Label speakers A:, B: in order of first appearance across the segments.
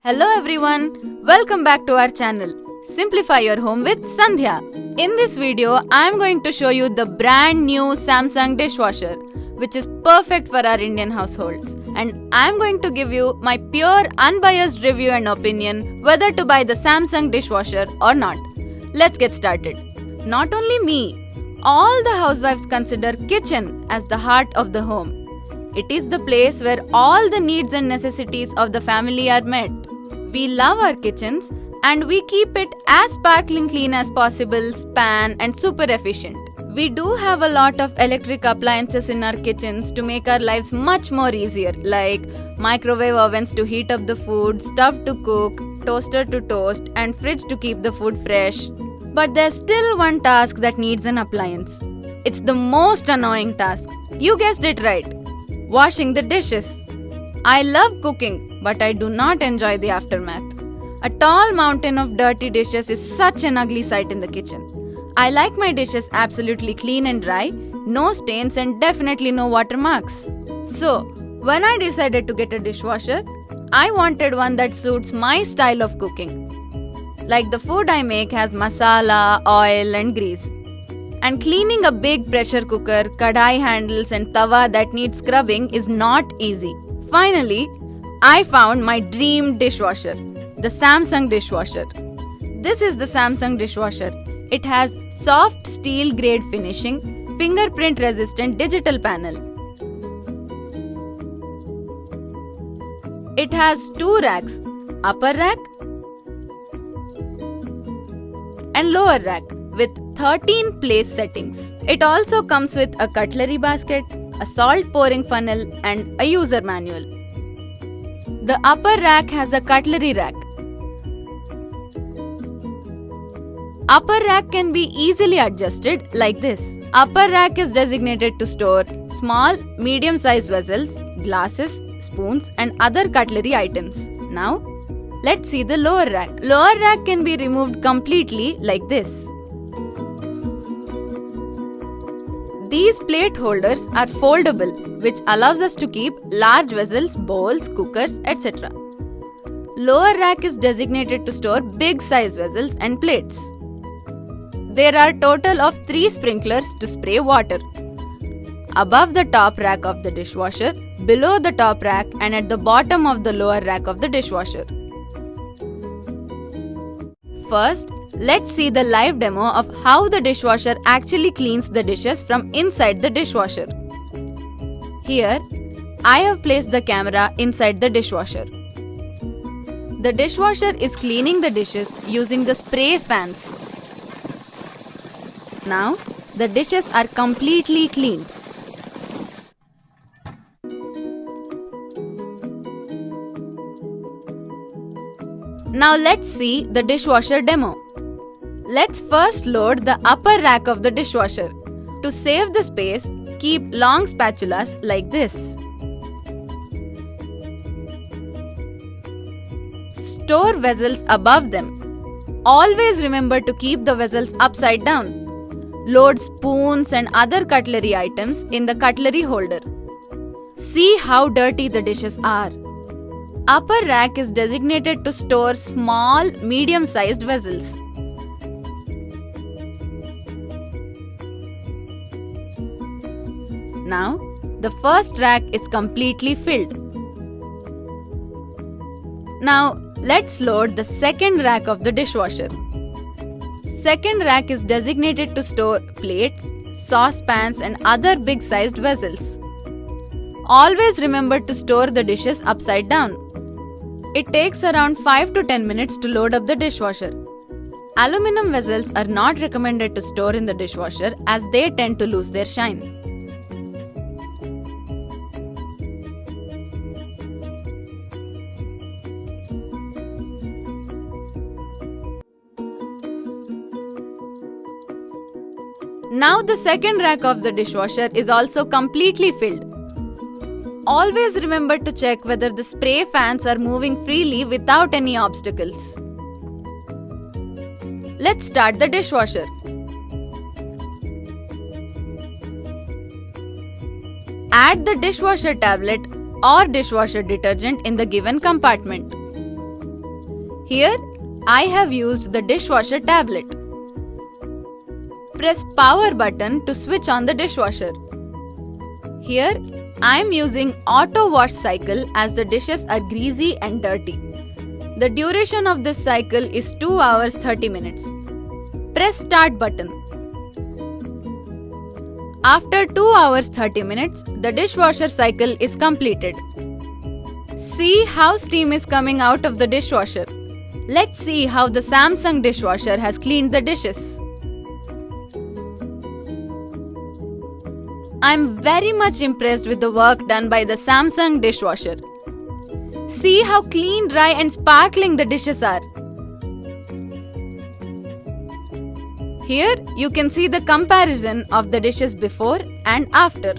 A: Hello everyone, welcome back to our channel. Simplify your home with Sandhya. In this video, I am going to show you the brand new Samsung dishwasher, which is perfect for our Indian households. And I am going to give you my pure unbiased review and opinion whether to buy the Samsung dishwasher or not. Let's get started. Not only me, all the housewives consider kitchen as the heart of the home. It is the place where all the needs and necessities of the family are met. We love our kitchens and we keep it as sparkling clean as possible, span and super efficient. We do have a lot of electric appliances in our kitchens to make our lives much more easier, like microwave ovens to heat up the food, stove to cook, toaster to toast and fridge to keep the food fresh. But there's still one task that needs an appliance. It's the most annoying task. You guessed it right. Washing the dishes. I love cooking, but I do not enjoy the aftermath. A tall mountain of dirty dishes is such an ugly sight in the kitchen. I like my dishes absolutely clean and dry, no stains and definitely no watermarks. So, when I decided to get a dishwasher, I wanted one that suits my style of cooking. Like the food I make has masala, oil and grease. And cleaning a big pressure cooker, kadai handles and tawa that needs scrubbing is not easy. Finally, I found my dream dishwasher, the Samsung dishwasher. This is the Samsung dishwasher. It has soft steel grade finishing, fingerprint resistant digital panel. It has two racks, upper rack and lower rack with 13 place settings. It also comes with a cutlery basket, a salt pouring funnel and a user manual. The upper rack has a cutlery rack. Upper rack can be easily adjusted like this. Upper rack is designated to store small, medium-sized vessels, glasses, spoons and other cutlery items. Now, let's see the lower rack. Lower rack can be removed completely like this. These plate holders are foldable, which allows us to keep large vessels, bowls, cookers, etc. Lower rack is designated to store big size vessels and plates. There are total of 3 sprinklers to spray water. Above the top rack of the dishwasher, below the top rack and at the bottom of the lower rack of the dishwasher. First, let's see the live demo of how the dishwasher actually cleans the dishes from inside the dishwasher. Here, I have placed the camera inside the dishwasher. The dishwasher is cleaning the dishes using the spray fans. Now, the dishes are completely cleaned. Now let's see the dishwasher demo. Let's first load the upper rack of the dishwasher. To save the space, keep long spatulas like this. Store vessels above them. Always remember to keep the vessels upside down. Load spoons and other cutlery items in the cutlery holder. See how dirty the dishes are. Upper rack is designated to store small, medium-sized vessels. Now, the first rack is completely filled. Now, let's load the second rack of the dishwasher. Second rack is designated to store plates, saucepans and other big-sized vessels. Always remember to store the dishes upside down. It takes around 5 to 10 minutes to load up the dishwasher. Aluminum vessels are not recommended to store in the dishwasher as they tend to lose their shine. Now the second rack of the dishwasher is also completely filled. Always remember to check whether the spray fans are moving freely without any obstacles. Let's start the dishwasher. Add the dishwasher tablet or dishwasher detergent in the given compartment. Here, I have used the dishwasher tablet. Press power button to switch on the dishwasher. Here, I am using auto wash cycle as the dishes are greasy and dirty. The duration of this cycle is 2 hours 30 minutes. Press start button. After 2 hours 30 minutes, the dishwasher cycle is completed. See how steam is coming out of the dishwasher. Let's see how the Samsung dishwasher has cleaned the dishes. I'm very much impressed with the work done by the Samsung dishwasher. See how clean, dry and sparkling the dishes are. Here you can see the comparison of the dishes before and after.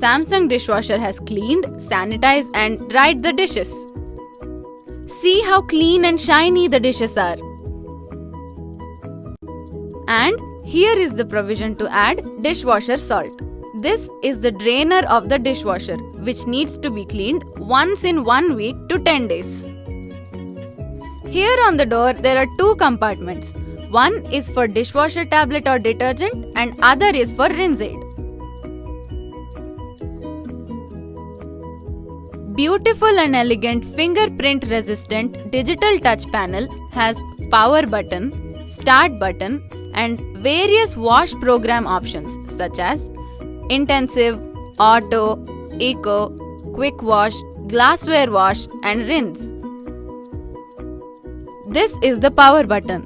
A: Samsung dishwasher has cleaned, sanitized and dried the dishes. See how clean and shiny the dishes are. And here is the provision to add dishwasher salt. This is the drainer of the dishwasher, which needs to be cleaned once in 1 week to 10 days. Here on the door there are 2 compartments. One is for dishwasher tablet or detergent and other is for rinse aid. Beautiful and elegant fingerprint resistant digital touch panel has power button, start button and various wash program options such as intensive, auto, eco, quick wash, glassware wash and rinse. This is the power button.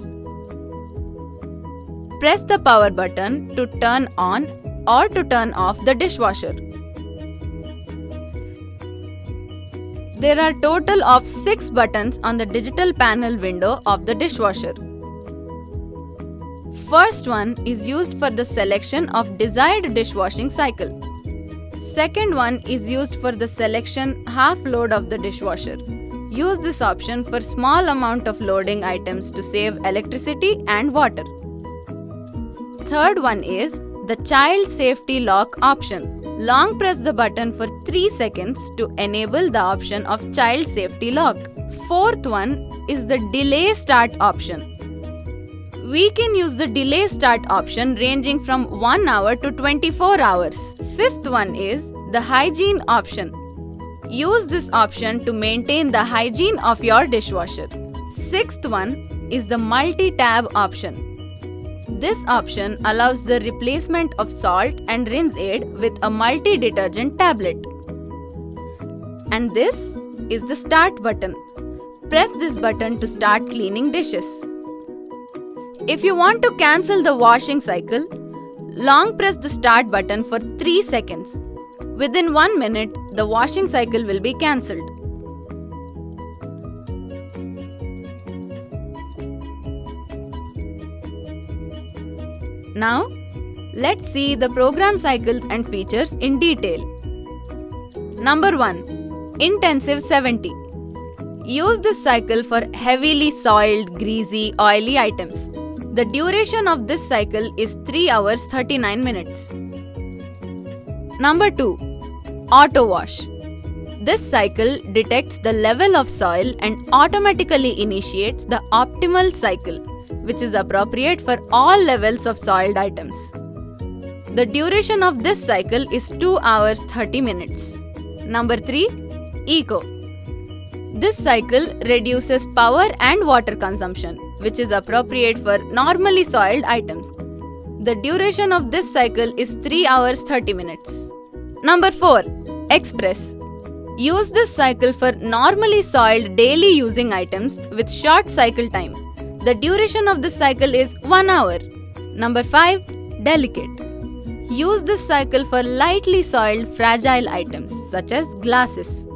A: Press the power button to turn on or to turn off the dishwasher. There are total of 6 buttons on the digital panel window of the dishwasher. First one is used for the selection of desired dishwashing cycle. Second one is used for the selection half load of the dishwasher. Use this option for small amount of loading items to save electricity and water. Third one is the child safety lock option. Long press the button for 3 seconds to enable the option of child safety lock. Fourth one is the delay start option. We can use the delay start option ranging from 1 hour to 24 hours. Fifth one is the hygiene option. Use this option to maintain the hygiene of your dishwasher. Sixth one is the multi-tab option. This option allows the replacement of salt and rinse aid with a multi-detergent tablet. And this is the start button. Press this button to start cleaning dishes. If you want to cancel the washing cycle, long press the start button for 3 seconds. Within 1 minute, the washing cycle will be cancelled. Now, let's see the program cycles and features in detail. Number 1. Intensive 70. Use this cycle for heavily soiled, greasy, oily items. The duration of this cycle is 3 hours 39 minutes. Number 2. Auto wash. This cycle detects the level of soil and automatically initiates the optimal cycle, which is appropriate for all levels of soiled items. The duration of this cycle is 2 hours 30 minutes. Number 3. Eco. This cycle reduces power and water consumption, which is appropriate for normally soiled items. The duration of this cycle is 3 hours 30 minutes. Number 4. Express. Use this cycle for normally soiled daily using items with short cycle time. The duration of this cycle is 1 hour. Number 5. Delicate. Use this cycle for lightly soiled fragile items such as glasses.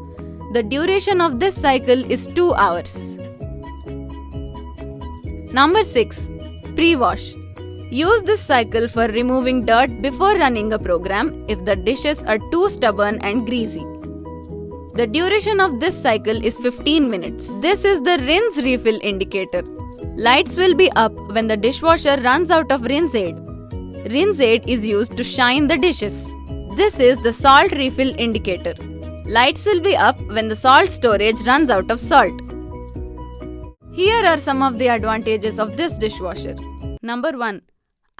A: The duration of this cycle is 2 hours. Number 6. Pre-wash. Use this cycle for removing dirt before running a program if the dishes are too stubborn and greasy. The duration of this cycle is 15 minutes. This is the rinse refill indicator. Lights will be up when the dishwasher runs out of rinse aid. Rinse aid is used to shine the dishes. This is the salt refill indicator. Lights will be up when the salt storage runs out of salt. Here are some of the advantages of this dishwasher. Number 1.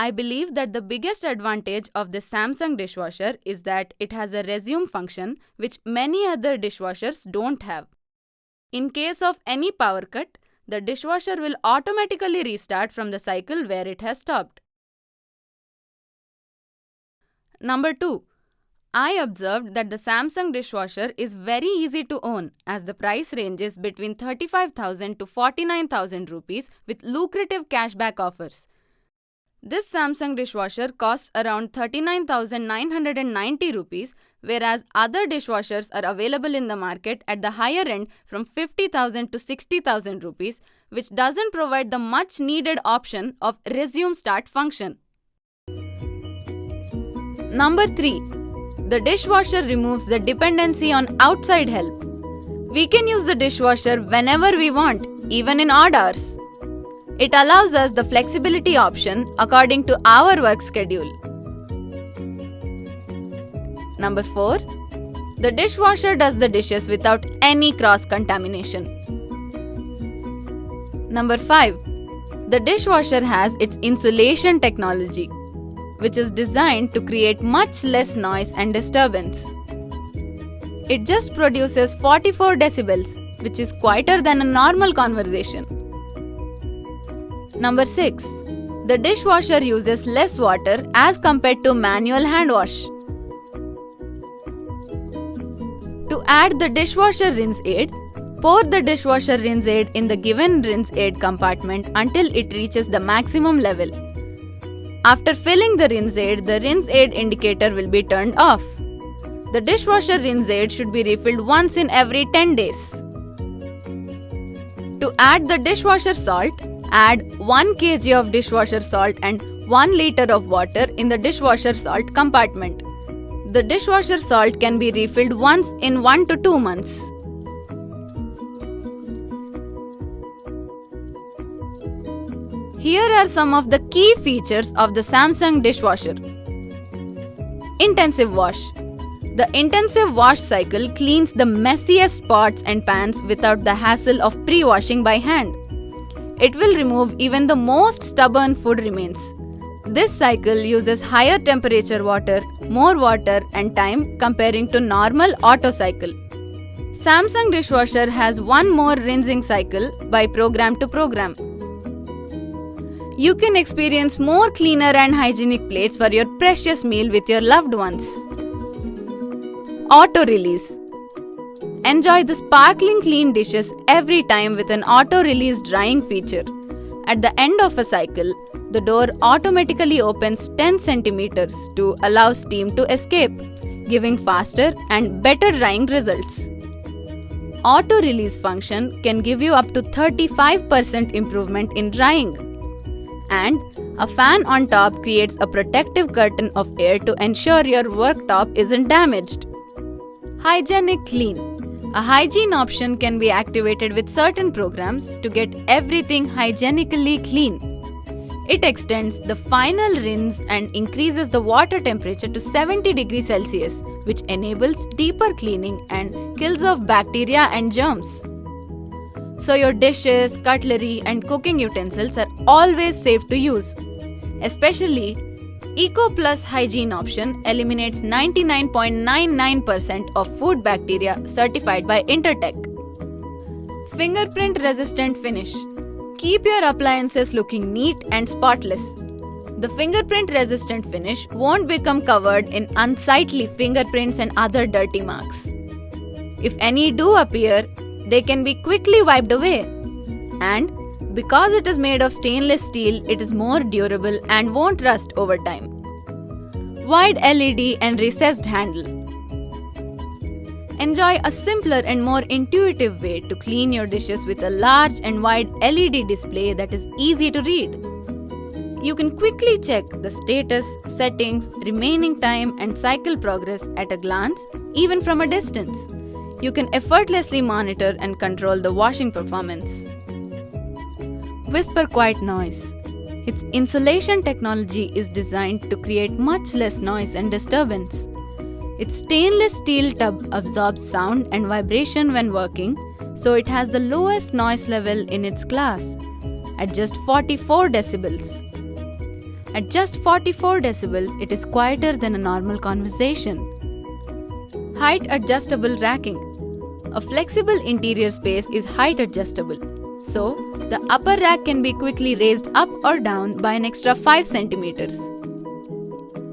A: I believe that the biggest advantage of this Samsung dishwasher is that it has a resume function which many other dishwashers don't have. In case of any power cut, the dishwasher will automatically restart from the cycle where it has stopped. Number 2. I observed that the Samsung dishwasher is very easy to own as the price ranges between 35,000 to 49,000 rupees with lucrative cashback offers. This Samsung dishwasher costs around 39,990 rupees, whereas other dishwashers are available in the market at the higher end from 50,000 to 60,000 rupees, which doesn't provide the much needed option of resume start function. Number 3. The dishwasher removes the dependency on outside help. We can use the dishwasher whenever we want, even in odd hours. It allows us the flexibility option according to our work schedule. Number 4. The dishwasher does the dishes without any cross-contamination. Number 5. The dishwasher has its insulation technology, which is designed to create much less noise and disturbance. It just produces 44 decibels, which is quieter than a normal conversation. Number 6. The dishwasher uses less water as compared to manual hand wash. To add the dishwasher rinse aid, pour the dishwasher rinse aid in the given rinse aid compartment until it reaches the maximum level. After filling the rinse aid indicator will be turned off. The dishwasher rinse aid should be refilled once in every 10 days. To add the dishwasher salt, add 1 kg of dishwasher salt and 1 liter of water in the dishwasher salt compartment. The dishwasher salt can be refilled once in 1 to 2 months. Here are some of the key features of the Samsung dishwasher. Intensive wash. The intensive wash cycle cleans the messiest pots and pans without the hassle of pre-washing by hand. It will remove even the most stubborn food remains. This cycle uses higher temperature water, more water and time comparing to normal auto cycle. Samsung dishwasher has one more rinsing cycle by program to program. You can experience more cleaner and hygienic plates for your precious meal with your loved ones. AutoRelease. Enjoy the sparkling clean dishes every time with an AutoRelease Drying feature. At the end of a cycle, the door automatically opens 10 centimeters to allow steam to escape, giving faster and better drying results. AutoRelease function can give you up to 35% improvement in drying. And a fan on top creates a protective curtain of air to ensure your worktop isn't damaged. Hygienic Clean. A hygiene option can be activated with certain programs to get everything hygienically clean. It extends the final rinse and increases the water temperature to 70 degrees Celsius, which enables deeper cleaning and kills off bacteria and germs. So your dishes, cutlery and cooking utensils are always safe to use. Especially, Eco Plus Hygiene option eliminates 99.99% of food bacteria certified by Intertech. Fingerprint resistant finish. Keep your appliances looking neat and spotless. The fingerprint resistant finish won't become covered in unsightly fingerprints and other dirty marks. If any do appear, they can be quickly wiped away. And because it is made of stainless steel, it is more durable and won't rust over time. Wide LED and recessed handle. Enjoy a simpler and more intuitive way to clean your dishes with a large and wide LED display that is easy to read. You can quickly check the status, settings, remaining time and cycle progress at a glance, even from a distance. you can effortlessly monitor and control the washing performance. Whisper Quiet Noise. Its insulation technology is designed to create much less noise and disturbance. Its stainless steel tub absorbs sound and vibration when working, so it has the lowest noise level in its class, at just 44 decibels. At just 44 decibels, it is quieter than a normal conversation. Height Adjustable Racking. A flexible interior space is height adjustable, so the upper rack can be quickly raised up or down by an extra 5 centimeters.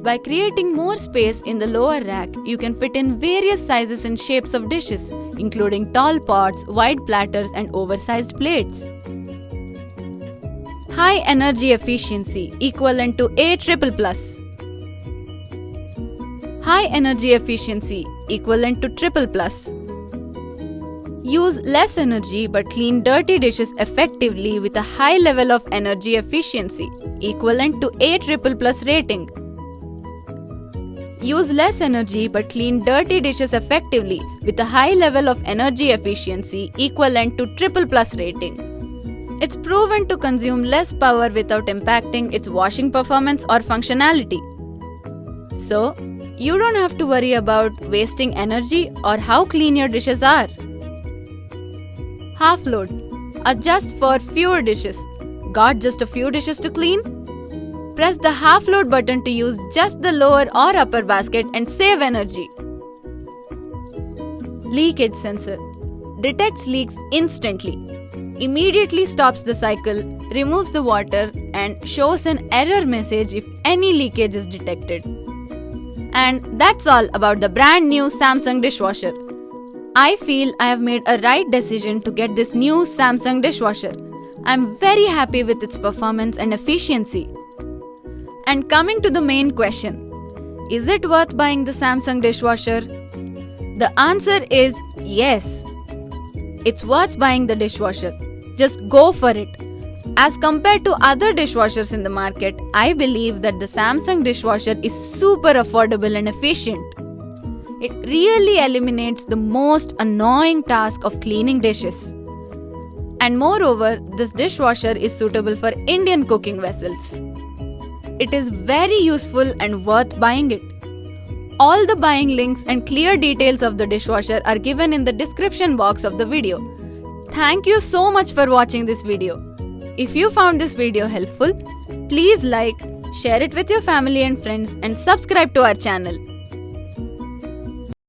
A: By creating more space in the lower rack, you can fit in various sizes and shapes of dishes, including tall pots, wide platters, and oversized plates. High Energy Efficiency equivalent to A+++. High Energy Efficiency equivalent to triple++. Use less energy but clean dirty dishes effectively with a high level of energy efficiency equivalent to A+++ rating. Use less energy but clean dirty dishes effectively with a high level of energy efficiency equivalent to triple+ rating. It's proven to consume less power without impacting its washing performance or functionality. So, you don't have to worry about wasting energy or how clean your dishes are. Half load. Adjust for fewer dishes. Got just a few dishes to clean? Press the half load button to use just the lower or upper basket and save energy. Leakage Sensor. Detects leaks instantly. Immediately stops the cycle, removes the water, and shows an error message if any leakage is detected. And that's all about the brand new Samsung dishwasher. I feel I have made a right decision to get this new Samsung dishwasher. I'm very happy with its performance and efficiency. And coming to the main question, is it worth buying the Samsung dishwasher? The answer is yes. It's worth buying the dishwasher. Just go for it. As compared to other dishwashers in the market, I believe that the Samsung dishwasher is super affordable and efficient. It really eliminates the most annoying task of cleaning dishes. And moreover, this dishwasher is suitable for Indian cooking vessels. It is very useful and worth buying it. All the buying links and clear details of the dishwasher are given in the description box of the video. Thank you so much for watching this video. If you found this video helpful, please like, share it with your family and friends, and subscribe to our channel.